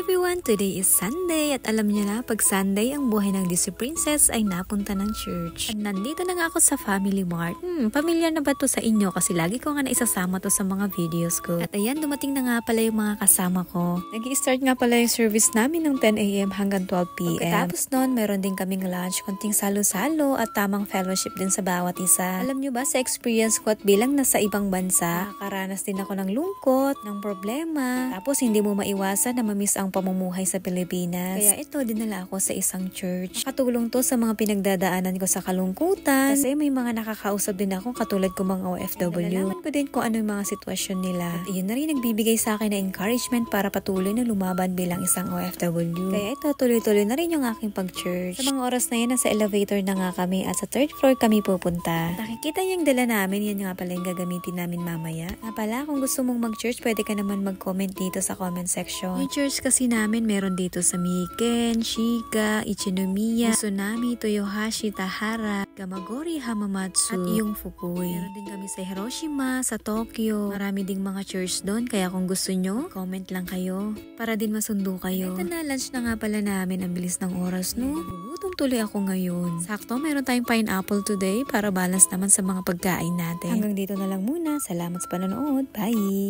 everyone! Today is Sunday at alam niyo na pag Sunday ang buhay ng Disney Princess ay napunta ng church. At nandito na nga ako sa Family Mart. Pamilyar na ba to sa inyo kasi lagi ko nga naisasama to sa mga videos ko. At ayan, dumating na nga pala yung mga kasama ko. Nag-i-start nga pala yung service namin ng 10 AM hanggang 12 PM. Tapos noon, meron din kaming lunch, konting salo-salo at tamang fellowship din sa bawat isa. Alam niyo ba, sa experience ko at bilang nasa ibang bansa, nakakaranas din ako ng lungkot, ng problema, tapos hindi mo maiwasan na mamiss ang pamumuhay sa Pilipinas. Kaya ito, dinala ako sa isang church. Nakatulong to sa mga pinagdadaanan ko sa kalungkutan kasi may mga nakakausap din ako katulad ko mga OFW. Nalalaman ko din kung ano yung mga sitwasyon nila. At iyon na rin nagbibigay sa akin na encouragement para patuloy na lumaban bilang isang OFW. Kaya ito, tuloy-tuloy na rin yung aking pag-church. Sa mga oras na yan, nasa elevator na nga kami at sa third floor kami pupunta. Nakikita yung dala namin, yan nga pala yung gagamitin namin mamaya. Nga pala, kung gusto mong mag-church, pwede ka naman mag-comment dito sa comment section. Yung church kasi namin meron dito sa Miken, Shiga, Ichinomiya, Tsunami, Toyohashi, Tahara, Gamagori, Hamamatsu, at yung Fukui. Meron din kami sa Hiroshima, sa Tokyo. Marami ding mga church doon, kaya kung gusto nyo, comment lang kayo para din masundo kayo. Ito na, lunch na nga pala namin. Ang bilis ng oras, no? Nagugutom tuloy ako ngayon. Sakto, meron tayong pineapple today para balance naman sa mga pagkain natin. Hanggang dito na lang muna. Salamat sa panonood. Bye!